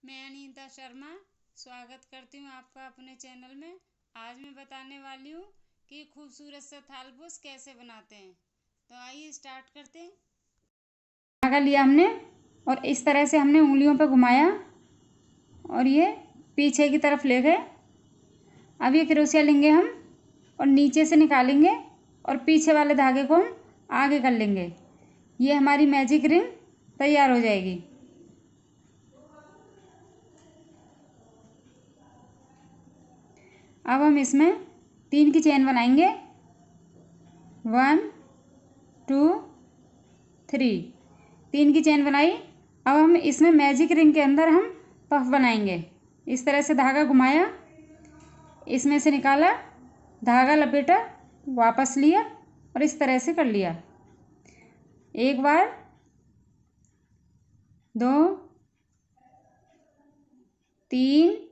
मैं अनीता शर्मा स्वागत करती हूँ आपका अपने चैनल में। आज मैं बताने वाली हूँ कि खूबसूरत सा थालपोश कैसे बनाते हैं। तो आइए स्टार्ट करते हैं। धागा लिया हमने और इस तरह से हमने उंगलियों पर घुमाया और ये पीछे की तरफ ले गए। अब ये क्रोशिया लेंगे हम और नीचे से निकालेंगे और पीछे वाले धागे को हम आगे कर लेंगे। ये हमारी मैजिक रिंग तैयार हो जाएगी। अब हम इसमें 3 की चेन बनाएंगे। 1 2 3 3 की चेन बनाई। अब हम इसमें मैजिक रिंग के अंदर हम पफ बनाएंगे। इस तरह से धागा घुमाया, इसमें से निकाला, धागा लपेटा, वापस लिया और इस तरह से कर लिया। एक बार, 2 3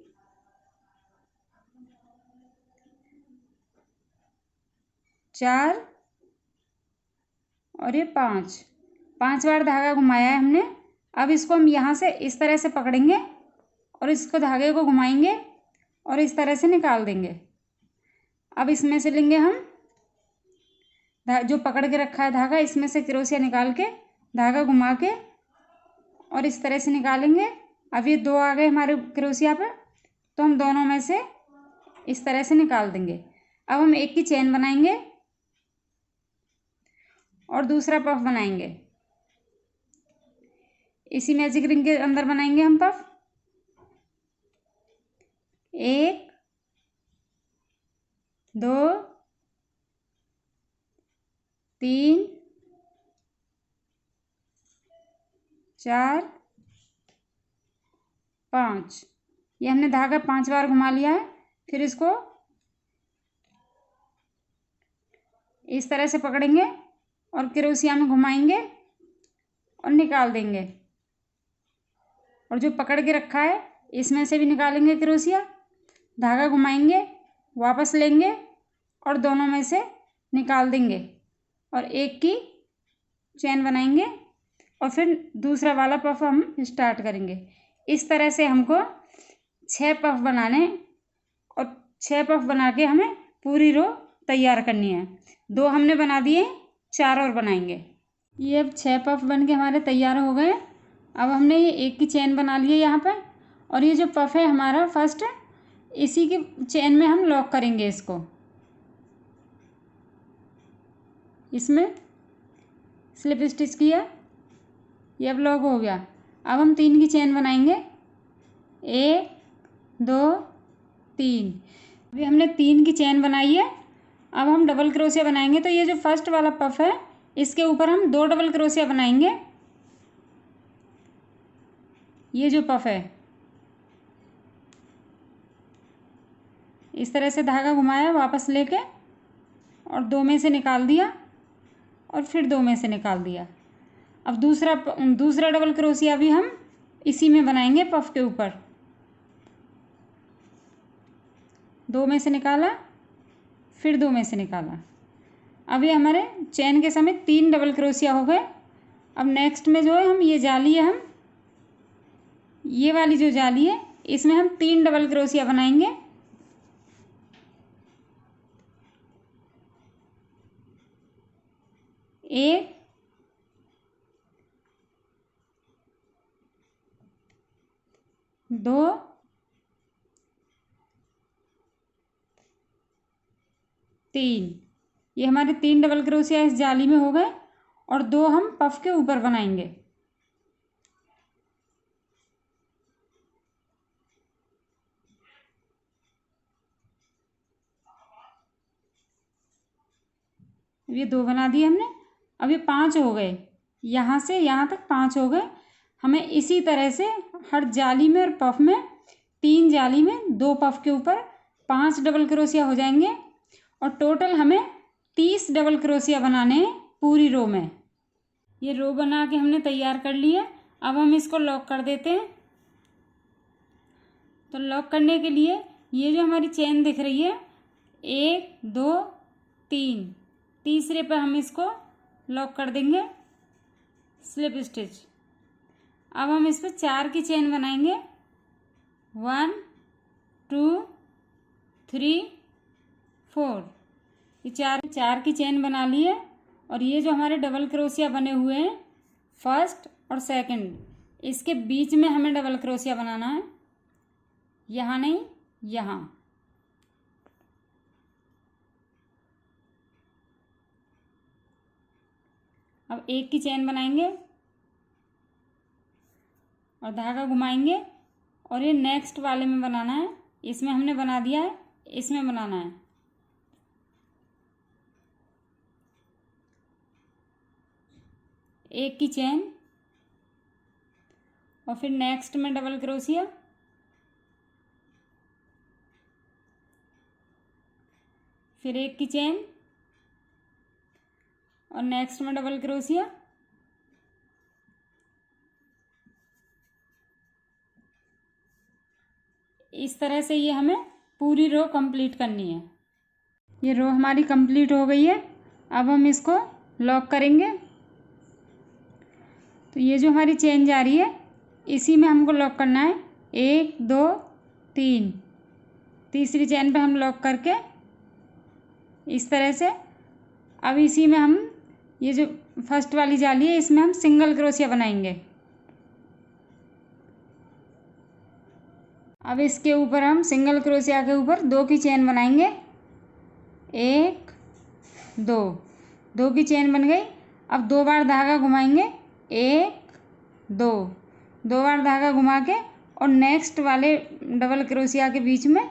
4 और ये 5 बार धागा घुमाया है हमने। अब इसको हम यहाँ से इस तरह से पकड़ेंगे और इसको धागे को घुमाएंगे और इस तरह से निकाल देंगे। अब इसमें से लेंगे हम जो पकड़ के रखा है धागा, इसमें से क्रोशिया निकाल के धागा घुमा के और इस तरह से निकालेंगे। अब ये 2 आ गए हमारे क्रोशिया पे, तो हम दोनों में से इस तरह से निकाल देंगे। अब हम एक की चेन बनाएंगे और दूसरा पफ बनाएंगे। इसी मैजिक रिंग के अंदर बनाएंगे हम पफ। 1 2 3 4 5। ये हमने धागा 5 बार घुमा लिया है। फिर इसको इस तरह से पकड़ेंगे और क्रोशिया में घुमाएंगे और निकाल देंगे। और जो पकड़ के रखा है इसमें से भी निकालेंगे क्रोशिया, धागा घुमाएंगे, वापस लेंगे और दोनों में से निकाल देंगे और एक की चेन बनाएंगे और फिर दूसरा वाला पफ हम स्टार्ट करेंगे। इस तरह से हमको 6 पफ बनाने और 6 पफ बना के हमें पूरी रो तैयार करनी है। 2 हमने बना दिए, 4 और बनाएंगे। ये अब 6 पफ बन के हमारे तैयार हो गए। अब हमने ये एक की चेन बना ली है यहाँ पे और ये जो पफ है हमारा फर्स्ट, इसी की चेन में हम लॉक करेंगे इसको। इसमें स्लिप स्टिच किया, ये अब लॉक हो गया। अब हम 3 की चेन बनाएंगे। 1 2 3। अभी हमने 3 की चेन बनाई है। अब हम डबल क्रोशिया बनाएंगे। तो ये जो फर्स्ट वाला पफ है इसके ऊपर हम 2 डबल क्रोशिया बनाएंगे। ये जो पफ है इस तरह से धागा घुमाया, वापस लेके और 2 में से निकाल दिया और फिर 2 में से निकाल दिया। अब दूसरा डबल क्रोशिया भी हम इसी में बनाएंगे पफ के ऊपर। 2 में से निकाला, फिर 2 में से निकाला। अब ये हमारे चेन के समेत 3 डबल क्रोशिया हो गए। अब नेक्स्ट में जो है हम ये जाली है, हम ये वाली जो जाली है इसमें हम 3 डबल क्रोशिया बनाएंगे। 1 2 3। ये हमारे 3 डबल क्रोशिया इस जाली में हो गए और 2 हम पफ के ऊपर बनाएंगे। ये 2 बना दिए हमने। अब ये 5 हो गए, यहाँ से यहाँ तक 5 हो गए। हमें इसी तरह से हर जाली में और पफ में, 3 जाली में 2 पफ के ऊपर 5 डबल क्रोशिया हो जाएंगे और टोटल हमें 30 डबल क्रोशिया बनाने हैं पूरी रो में। ये रो बना के हमने तैयार कर लिया। अब हम इसको लॉक कर देते हैं। तो लॉक करने के लिए ये जो हमारी चेन दिख रही है 1 2 3, तीसरे पे हम इसको लॉक कर देंगे, स्लिप स्टिच। अब हम इस पर 4 की चेन बनाएंगे। 1 2 3 4, ये चार की चेन बना ली है। और ये जो हमारे डबल क्रोशिया बने हुए हैं फर्स्ट और सेकंड, इसके बीच में हमें डबल क्रोशिया बनाना है, यहाँ नहीं, यहाँ। अब एक की चेन बनाएंगे और धागा घुमाएंगे और ये नेक्स्ट वाले में बनाना है। इसमें हमने बना दिया है, इसमें बनाना है। एक की चेन और फिर नेक्स्ट में डबल क्रोशिया, फिर एक की चेन और नेक्स्ट में डबल क्रोशिया, इस तरह से ये हमें पूरी रो कंप्लीट करनी है। ये रो हमारी कंप्लीट हो गई है। अब हम इसको लॉक करेंगे। तो ये जो हमारी चेन जा रही है इसी में हमको लॉक करना है। 1 2 3, तीसरी चेन पे हम लॉक करके इस तरह से। अब इसी में हम ये जो फर्स्ट वाली जाली है इसमें हम सिंगल क्रोशिया बनाएंगे। अब इसके ऊपर हम सिंगल क्रोशिया के ऊपर 2 की चेन बनाएंगे। 1 2, 2 की चेन बन गई। अब 2 बार धागा घुमाएंगे, 1 2, 2 बार धागा घुमा के और नेक्स्ट वाले डबल क्रोशिया के बीच में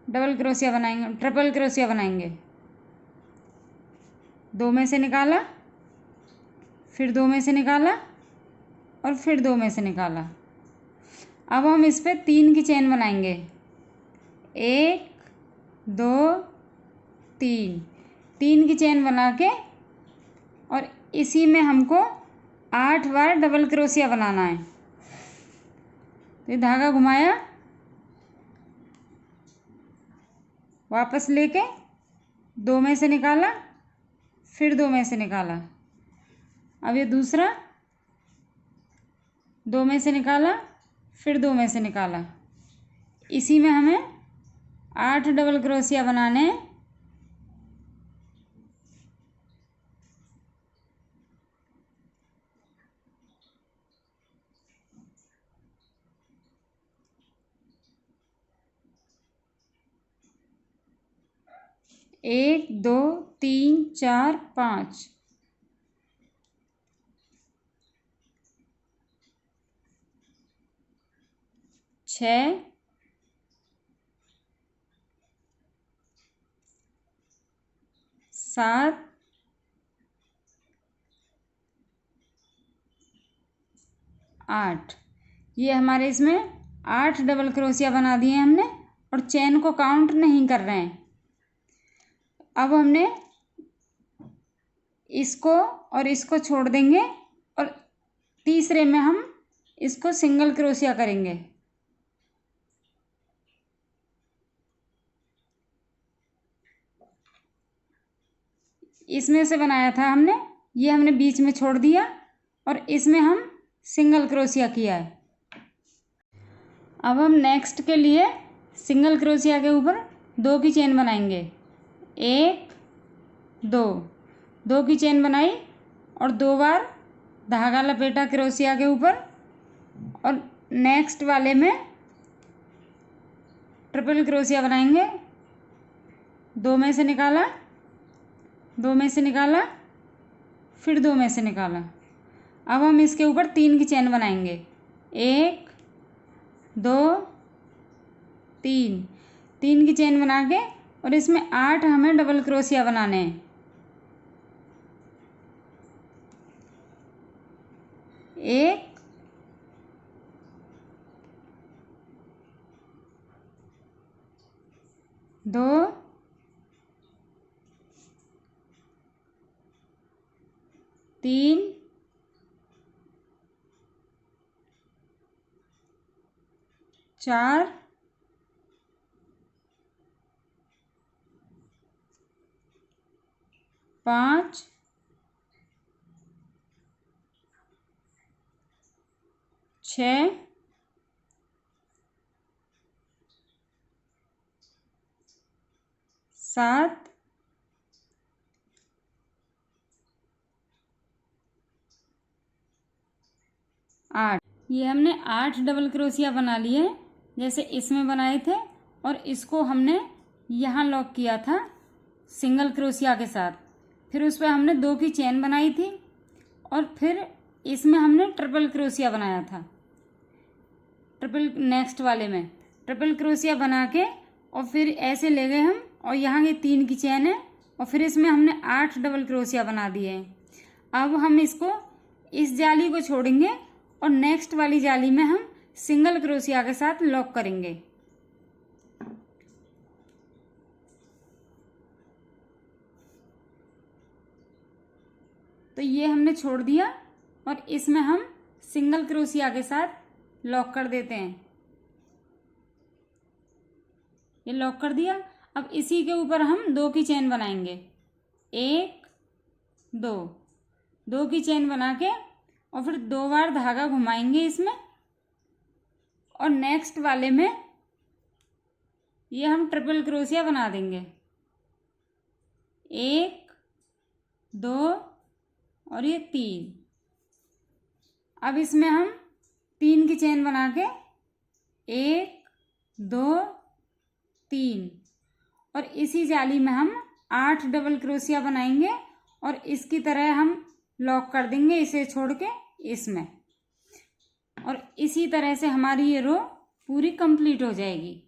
डबल क्रोशिया बनाएंगे, ट्रिपल क्रोशिया बनाएंगे। 2 में से निकाला, फिर 2 में से निकाला और फिर 2 में से निकाला। अब हम इस पे 3 की चेन बनाएंगे। 1 2 3, 3 की चेन बना के और इसी में हमको 8 बार डबल क्रोशिया बनाना है। तो ये धागा घुमाया, वापस लेके 2 में से निकाला, फिर 2 में से निकाला। अब ये दूसरा, 2 में से निकाला, फिर 2 में से निकाला। इसी में हमें 8 डबल क्रोशिया बनाने हैं। एक 2 3 4 5, 6 7 8, ये हमारे इसमें 8 डबल क्रोशिया बना दिए हमने और चेन को काउंट नहीं कर रहे हैं। अब हमने इसको और इसको छोड़ देंगे और तीसरे में हम इसको सिंगल क्रोशिया करेंगे। इसमें से बनाया था हमने, ये हमने बीच में छोड़ दिया और इसमें हम सिंगल क्रोशिया किया है। अब हम नेक्स्ट के लिए सिंगल क्रोशिया के ऊपर 2 की चेन बनाएंगे। 1 2, 2 की चेन बनाई और 2 बार धागा लपेटा क्रोशिया के ऊपर और नेक्स्ट वाले में ट्रिपल क्रोशिया बनाएंगे। 2 में से निकाला, 2 में से निकाला, फिर 2 में से निकाला। अब हम इसके ऊपर 3 की चेन बनाएंगे। 1 2 3, 3 की चेन बना के और इसमें 8 हमें डबल क्रोशिया बनाने हैं। 1 2 3 4 5 6 7, 8। ये हमने 8 डबल क्रोशिया बना लिए जैसे इसमें बनाए थे, और इसको हमने यहाँ लॉक किया था सिंगल क्रोशिया के साथ। फिर उस पर हमने 2 की चेन बनाई थी, और फिर इसमें हमने ट्रिपल क्रोशिया बनाया था। ट्रिपल नेक्स्ट वाले में ट्रिपल क्रोशिया बना के और फिर ऐसे ले गए हम, और यहाँ ये 3 की चेन है, और फिर इसमें हमने 8 डबल क्रोशिया बना दिए हैं। अब हम इसको इस जाली को छोड़ेंगे और नेक्स्ट वाली जाली में हम सिंगल क्रोशिया के साथ लॉक करेंगे। तो ये हमने छोड़ दिया और इसमें हम सिंगल क्रोशिया के साथ लॉक कर देते हैं। ये लॉक कर दिया। अब इसी के ऊपर हम 2 की चेन बनाएंगे, 1 2, 2 की चेन बना के और फिर 2 बार धागा घुमाएंगे इसमें, और नेक्स्ट वाले में ये हम ट्रिपल क्रोशिया बना देंगे, 1 2 और ये 3। अब इसमें हम 3 की चेन बना के 1 2 3, और इसी जाली में हम 8 डबल क्रोशिया बनाएंगे और इसकी तरह हम लॉक कर देंगे इसे छोड़ के इसमें, और इसी तरह से हमारी ये रो पूरी कंप्लीट हो जाएगी।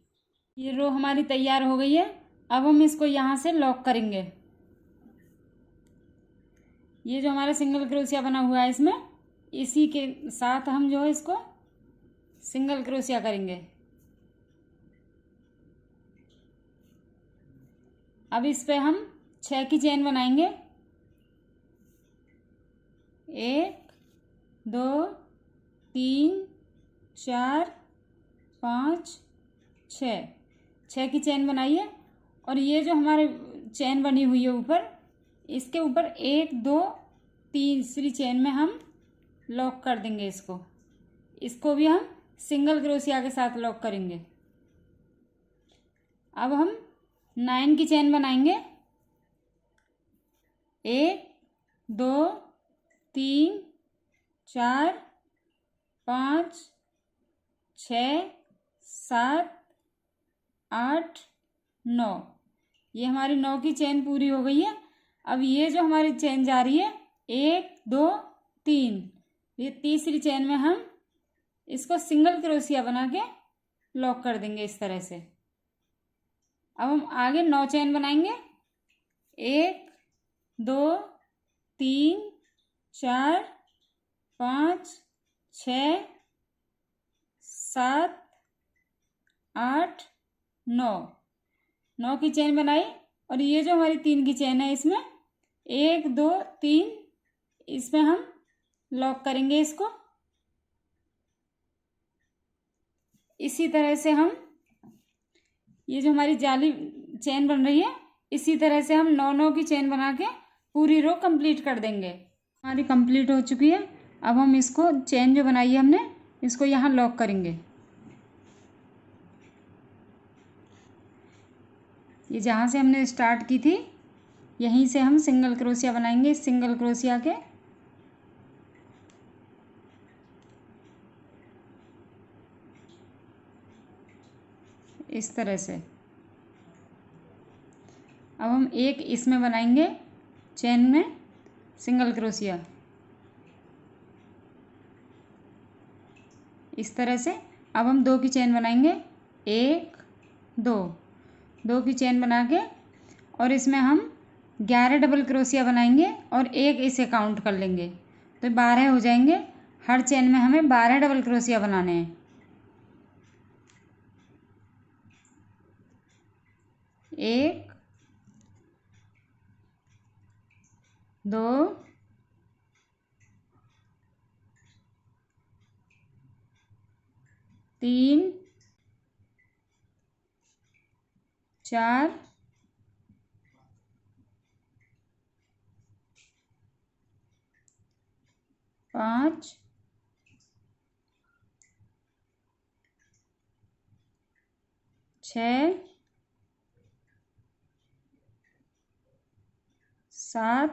ये रो हमारी तैयार हो गई है। अब हम इसको यहाँ से लॉक करेंगे। ये जो हमारा सिंगल क्रोशिया बना हुआ है इसमें, इसी के साथ हम जो है इसको सिंगल क्रोशिया करेंगे। अब इस पे हम 6 की चेन बनाएंगे, 1 2 3 4 5 6, 6 की चेन बनाइए, और ये जो हमारे चेन बनी हुई है ऊपर, इसके ऊपर 1 2 तीसरी चेन में हम लॉक कर देंगे इसको भी हम सिंगल क्रोशिया के साथ लॉक करेंगे। अब हम 9 की चेन बनाएंगे, 1 2 3 4 5 6 7 8 9। ये हमारी 9 की चेन पूरी हो गई है। अब ये जो हमारी चेन जा रही है 1 2 3, ये तीसरी चेन में हम इसको सिंगल क्रोशिया बना के लॉक कर देंगे इस तरह से। अब हम आगे 9 चेन बनाएंगे, 1 2 3 4 5 6 7 8 9, 9 की चेन बनाई, और ये जो हमारी 3 की चेन है इसमें 1 2 3, इसमें हम लॉक करेंगे इसको। इसी तरह से हम ये जो हमारी जाली चेन बन रही है, इसी तरह से हम 9 की चेन बना के पूरी रो कंप्लीट कर देंगे। हमारी कंप्लीट हो चुकी है। अब हम इसको चेन जो बनाई है हमने, इसको यहाँ लॉक करेंगे। ये जहाँ से हमने स्टार्ट की थी यहीं से हम सिंगल क्रोशिया बनाएंगे। सिंगल क्रोशिया के इस तरह से। अब हम एक इसमें बनाएंगे चेन में सिंगल क्रोशिया इस तरह से। अब हम 2 की चेन बनाएंगे, 1 2, 2 की चेन बना के, और इसमें हम 11 डबल क्रोशिया बनाएंगे और एक इसे काउंट कर लेंगे, तो 12 हो जाएंगे। हर चेन में हमें 12 डबल क्रोशिया बनाने हैं। 1 2 3 4 5 6 7,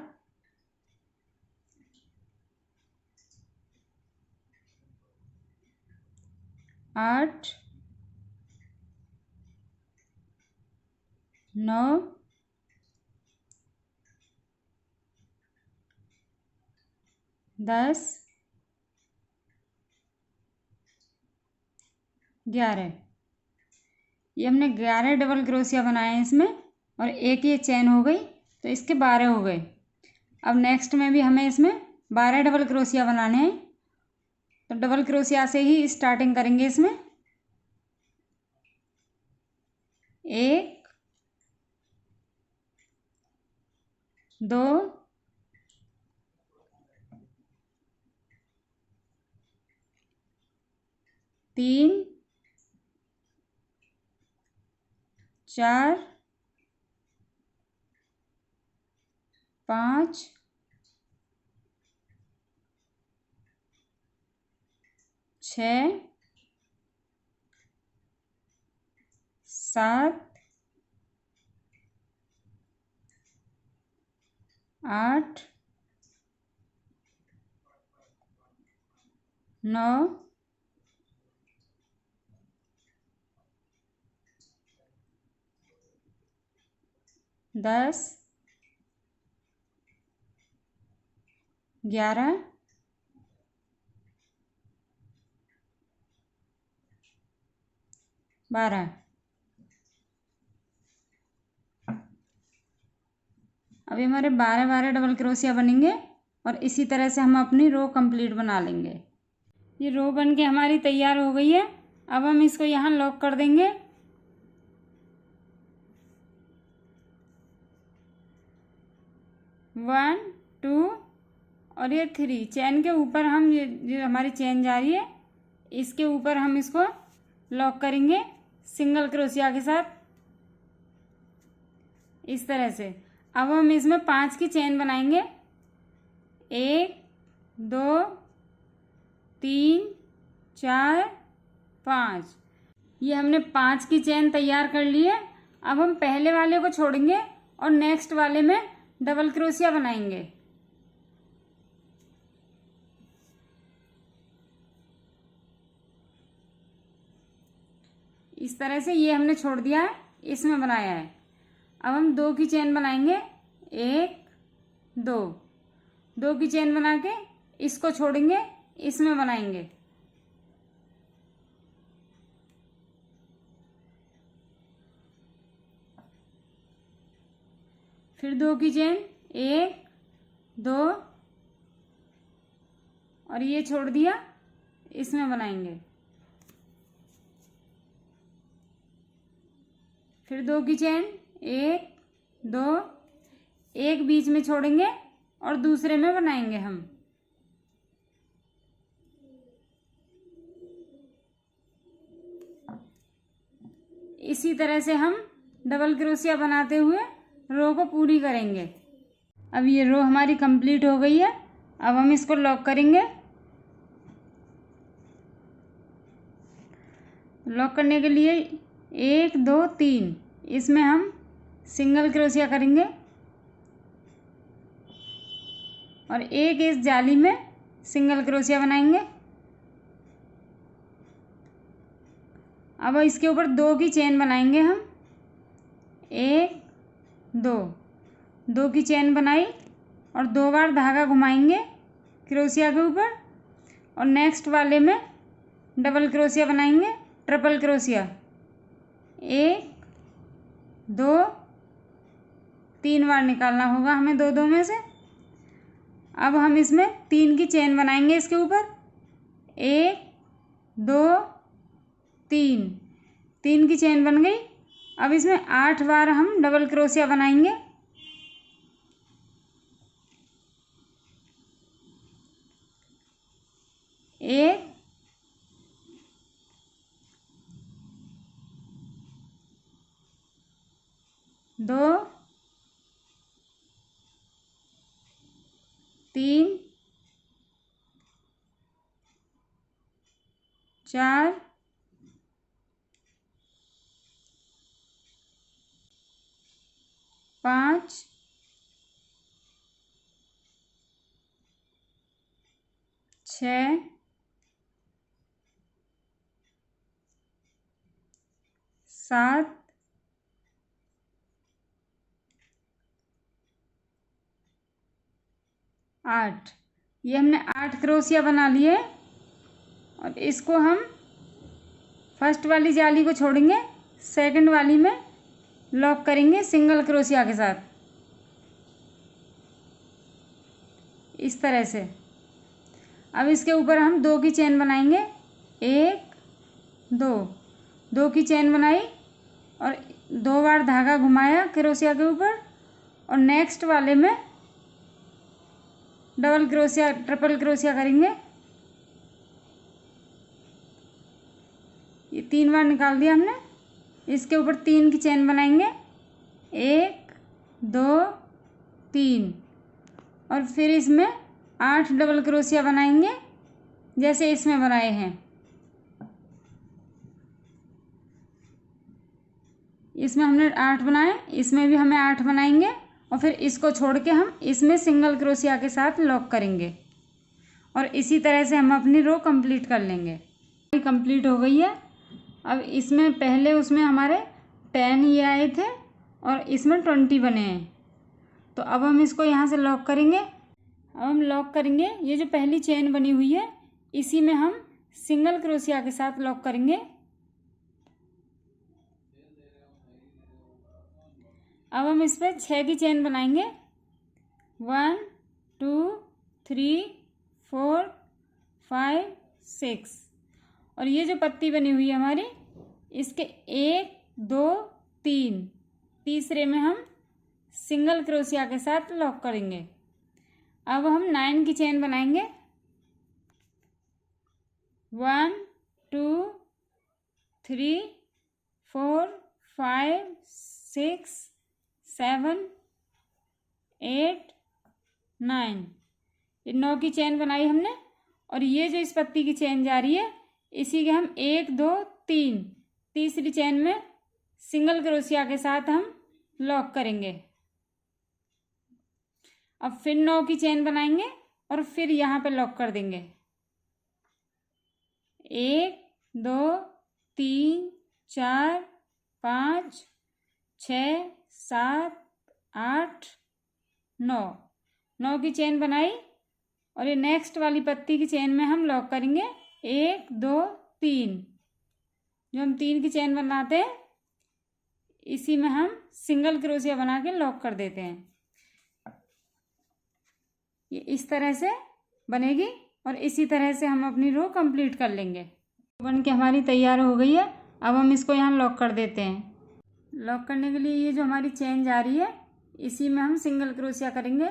8, 9, 10, 11। ये हमने 11 डबल क्रोशिया बनाए हैं इसमें, और एक ये चेन हो गई, तो इसके 12 हो गए। अब नेक्स्ट में भी हमें इसमें 12 डबल क्रोशिया बनाने हैं, तो डबल क्रोशिया से ही स्टार्टिंग करेंगे इसमें। 1, 2, 3, 4, 5, 6, 7, 8, 9, 10, 11, 12। अभी हमारे 12 डबल क्रोशिया बनेंगे, और इसी तरह से हम अपनी रो कंप्लीट बना लेंगे। ये रो बन के हमारी तैयार हो गई है। अब हम इसको यहाँ लॉक कर देंगे। 1, 2 और ये 3 चेन के ऊपर हम ये जो हमारी चेन जा रही है, इसके ऊपर हम इसको लॉक करेंगे सिंगल क्रोशिया के साथ, इस तरह से। अब हम इसमें 5 की चेन बनाएंगे। 1, 2, 3, 4, 5। ये हमने 5 की चेन तैयार कर ली है। अब हम पहले वाले को छोड़ेंगे और नेक्स्ट वाले में डबल क्रोशिया बनाएंगे। इस तरह से ये हमने छोड़ दिया है, इसमें बनाया है। अब हम 2 की चेन बनाएंगे। 1, 2, 2 की चेन बना के इसको छोड़ेंगे, इसमें बनाएंगे। फिर 2 की चेन, 1, 2 और ये छोड़ दिया, इसमें बनाएंगे। फिर 2 की चेन, 1, 2, एक बीच में छोड़ेंगे और दूसरे में बनाएंगे हम। इसी तरह से हम डबल क्रोशिया बनाते हुए रो को पूरी करेंगे। अब ये रो हमारी कंप्लीट हो गई है। अब हम इसको लॉक करेंगे। लॉक करने के लिए 1, 2, 3 इसमें हम सिंगल क्रोशिया करेंगे, और एक इस जाली में सिंगल क्रोशिया बनाएंगे। अब इसके ऊपर 2 की चेन बनाएंगे हम। 1, 2, 2 की चेन बनाई और 2 बार धागा घुमाएंगे क्रोशिया के ऊपर, और नेक्स्ट वाले में डबल क्रोशिया बनाएंगे, ट्रिपल क्रोशिया। 1, 2, 3 बार निकालना होगा हमें 2 में से। अब हम इसमें 3 की चेन बनाएंगे इसके ऊपर। 1, 2, 3, 3 की चेन बन गई। अब इसमें 8 बार हम डबल क्रोशिया बनाएंगे। 1, 2, 3, 4, 5, 6 7 8। ये हमने 8 क्रोशिया बना लिए और इसको हम फर्स्ट वाली जाली को छोड़ेंगे, सेकंड वाली में लॉक करेंगे सिंगल क्रोशिया के साथ, इस तरह से। अब इसके ऊपर हम 2 की चेन बनाएंगे, 1 2, 2 की चेन बनाई और 2 बार धागा घुमाया क्रोशिया के ऊपर, और नेक्स्ट वाले में डबल क्रोशिया ट्रिपल क्रोशिया करेंगे। ये 3 बार निकाल दिया हमने। इसके ऊपर 3 की चेन बनाएंगे, 1 2 3, और फिर इसमें 8 डबल क्रोशिया बनाएंगे जैसे इसमें बनाए हैं। इसमें हमने 8 बनाए, इसमें भी हमें 8 बनाएंगे, और फिर इसको छोड़ के हम इसमें सिंगल क्रोशिया के साथ लॉक करेंगे, और इसी तरह से हम अपनी रो कंप्लीट कर लेंगे। कंप्लीट हो गई है। अब इसमें पहले उसमें हमारे 10 ये आए थे और इसमें 20 बने हैं, तो अब हम इसको यहाँ से लॉक करेंगे। अब हम लॉक करेंगे, ये जो पहली चेन बनी हुई है इसी में हम सिंगल क्रोशिया के साथ लॉक करेंगे। अब हम इस पर 6 की चेन बनाएंगे, 1 2 3 4 5 6, और ये जो पत्ती बनी हुई है हमारी, इसके 1 2 3, तीसरे में हम सिंगल क्रोशिया के साथ लॉक करेंगे। अब हम 9 की चेन बनाएंगे, 1 2 3 4 5 6 7 8 9, ये 9 की चेन बनाई हमने, और ये जो इस पत्ती की चेन जा रही है इसी के हम 1 2 3, तीसरी चेन में सिंगल क्रोशिया के साथ हम लॉक करेंगे। अब फिर 9 की चेन बनाएंगे और फिर यहाँ पे लॉक कर देंगे, 1 2 3 4 5 6 7 8 9, 9 की चेन बनाई, और ये नेक्स्ट वाली पत्ती की चेन में हम लॉक करेंगे, 1 2 3, जो हम 3 की चेन बनाते हैं इसी में हम सिंगल क्रोशिया बना के लॉक कर देते हैं। ये इस तरह से बनेगी, और इसी तरह से हम अपनी रो कंप्लीट कर लेंगे। बन के हमारी तैयार हो गई है। अब हम इसको यहाँ लॉक कर देते हैं। लॉक करने के लिए ये जो हमारी चेन जा रही है इसी में हम सिंगल क्रोशिया करेंगे,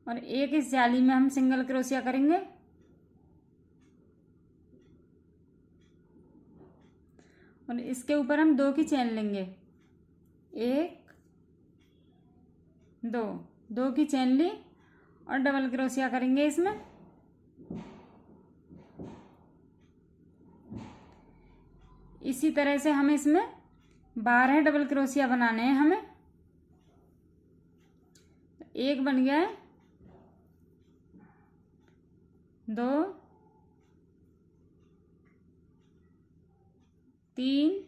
और एक इस जाली में हम सिंगल क्रोशिया करेंगे, और इसके ऊपर हम 2 की चेन लेंगे, 1 2, 2 की चेन ली और डबल क्रोशिया करेंगे इसमें। इसी तरह से हम इसमें 12 डबल क्रोशिया बनाने हैं हमें। एक बन गया है, 2 3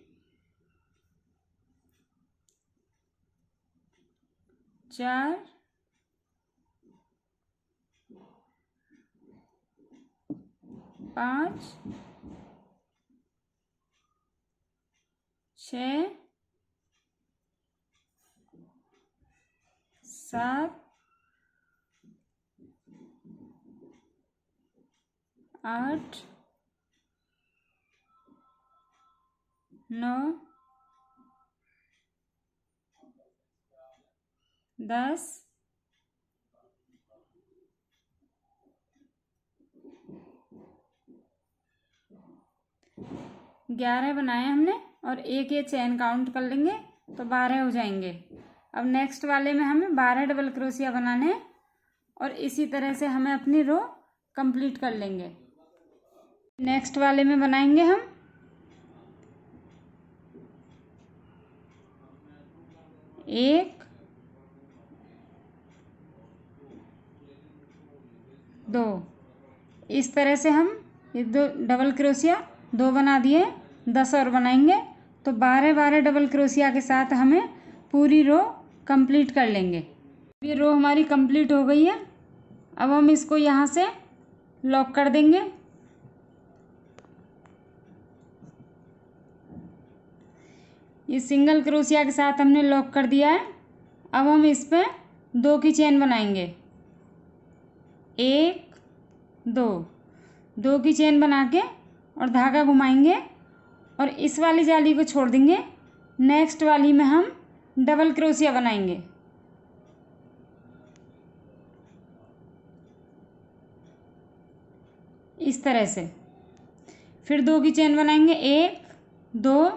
4 5 6 7 8 9 10 11 बनाए हमने, और एक ये चेन काउंट कर लेंगे तो 12 हो जाएंगे। अब नेक्स्ट वाले में हमें 12 डबल क्रोशिया बनाने हैं, और इसी तरह से हमें अपनी रो कंप्लीट कर लेंगे। नेक्स्ट वाले में बनाएंगे हम 1 2। इस तरह से हम ये 2 डबल क्रोशिया 2 बना दिए, 10 और बनाएंगे तो 12 डबल क्रोशिया के साथ हमें पूरी रो कंप्लीट कर लेंगे। ये रो हमारी कंप्लीट हो गई है। अब हम इसको यहाँ से लॉक कर देंगे। ये सिंगल क्रोशिया के साथ हमने लॉक कर दिया है। अब हम इस पे 2 की चेन बनाएंगे, 1 2, 2 की चेन बना के और धागा घुमाएंगे और इस वाली जाली को छोड़ देंगे। नेक्स्ट वाली में हम डबल क्रोशिया बनाएंगे। इस तरह से फिर 2 की चेन बनाएंगे, 1 2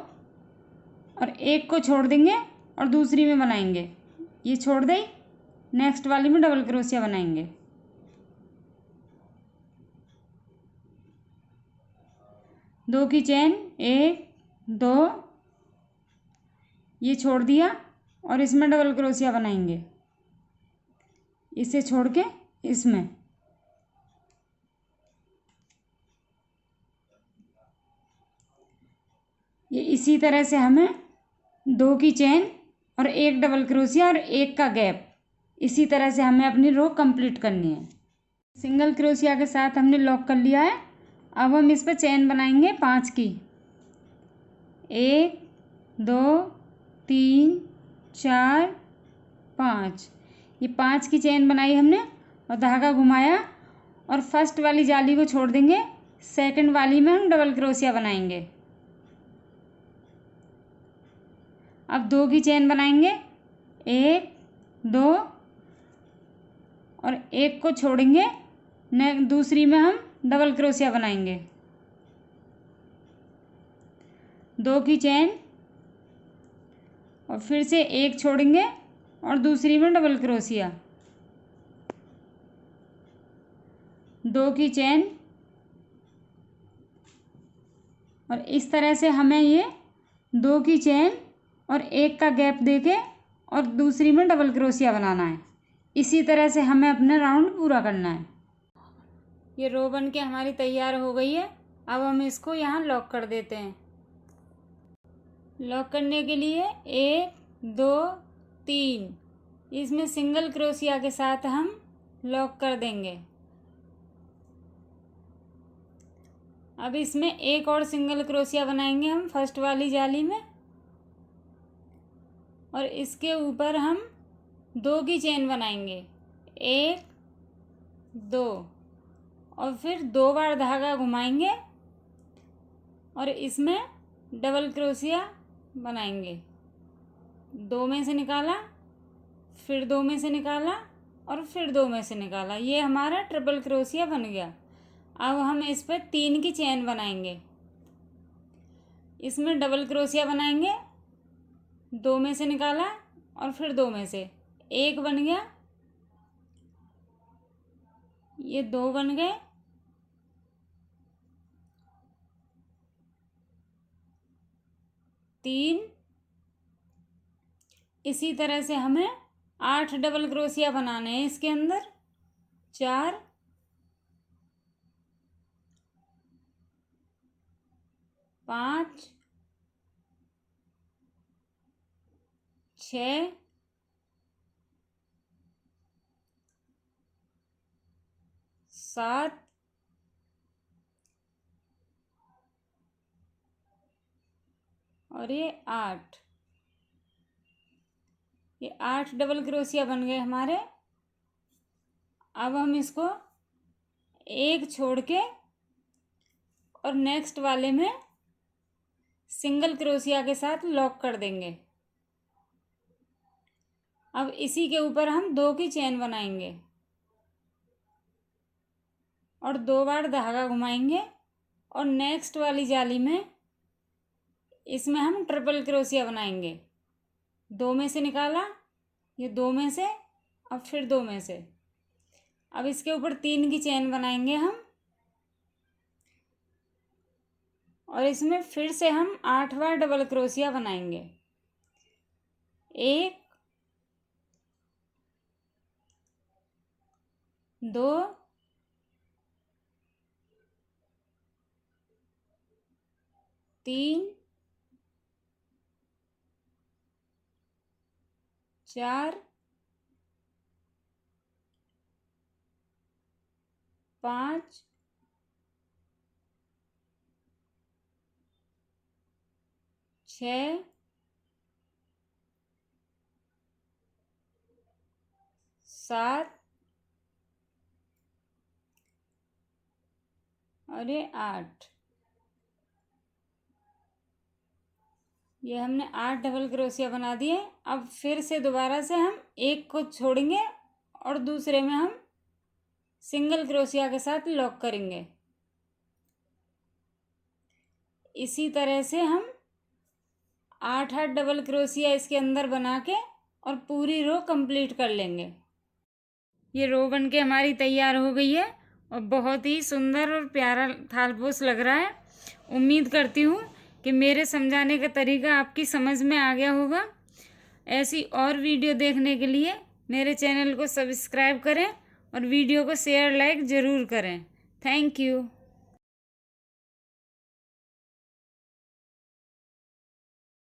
और एक को छोड़ देंगे और दूसरी में बनाएंगे। ये छोड़ दें, नेक्स्ट वाली में डबल क्रोशिया बनाएंगे। दो की चेन, 1 2, ये छोड़ दिया और इसमें डबल क्रोशिया बनाएंगे। इसे छोड़ के इसमें ये इसी तरह से हमें 2 की चेन और 1 डबल क्रोशिया और 1 का गैप, इसी तरह से हमें अपनी रो कंप्लीट करनी है। सिंगल क्रोशिया के साथ हमने लॉक कर लिया है। अब हम इस पर चेन बनाएंगे 5 की, 1 2 3 4 5। ये 5 की चेन बनाई हमने और धागा घुमाया और फर्स्ट वाली जाली को छोड़ देंगे। सेकंड वाली में हम डबल क्रोशिया बनाएंगे। अब 2 की चेन बनाएंगे, 1 2 और एक को छोड़ेंगे। दूसरी में हम डबल क्रोशिया बनाएंगे। 2 की चेन और फिर से एक छोड़ेंगे और दूसरी में डबल क्रोशिया। 2 की चेन और इस तरह से हमें ये 2 की चेन और 1 का गैप देके और दूसरी में डबल क्रोशिया बनाना है। इसी तरह से हमें अपना राउंड पूरा करना है। ये रो बन के हमारी तैयार हो गई है। अब हम इसको यहाँ लॉक कर देते हैं। लॉक करने के लिए 1 2 3 इसमें सिंगल क्रोशिया के साथ हम लॉक कर देंगे। अब इसमें एक और सिंगल क्रोशिया बनाएंगे हम फर्स्ट वाली जाली में और इसके ऊपर हम 2 की चेन बनाएंगे, 1 2 और फिर 2 बार धागा घुमाएंगे और इसमें डबल क्रोशिया बनाएंगे। 2 में से निकाला, फिर 2 में से निकाला और फिर 2 में से निकाला। ये हमारा ट्रिपल क्रोशिया बन गया। अब हम इस पर 3 की चेन बनाएंगे। इसमें डबल क्रोशिया बनाएंगे, 2 में से निकाला और फिर 2 में से, 1 बन गया, ये 2 बन गए, 3। इसी तरह से हमें 8 डबल क्रोशिया बनाने हैं इसके अंदर। 4 5 6 7 और ये 8। ये 8 डबल क्रोशिया बन गए हमारे। अब हम इसको एक छोड़ के और नेक्स्ट वाले में सिंगल क्रोशिया के साथ लॉक कर देंगे। अब इसी के ऊपर हम 2 की चेन बनाएंगे और 2 बार धागा घुमाएंगे और नेक्स्ट वाली जाली में इसमें हम ट्रिपल क्रोशिया बनाएंगे। 2 में से निकाला, ये 2 में से, अब फिर 2 में से। अब इसके ऊपर 3 की चेन बनाएंगे हम और इसमें फिर से हम 8 बार डबल क्रोशिया बनाएंगे। 1 2 3 4 5 6 7 और ये 8। ये हमने 8 डबल क्रोशिया बना दिए। अब फिर से दोबारा से हम एक को छोड़ेंगे और दूसरे में हम सिंगल क्रोशिया के साथ लॉक करेंगे। इसी तरह से हम 8 डबल क्रोशिया इसके अंदर बना के और पूरी रो कंप्लीट कर लेंगे। ये रो बन के हमारी तैयार हो गई है और बहुत ही सुंदर और प्यारा थालपोश लग रहा है। उम्मीद करती हूँ कि मेरे समझाने का तरीका आपकी समझ में आ गया होगा। ऐसी और वीडियो देखने के लिए मेरे चैनल को सब्सक्राइब करें और वीडियो को शेयर लाइक ज़रूर करें। Thank you.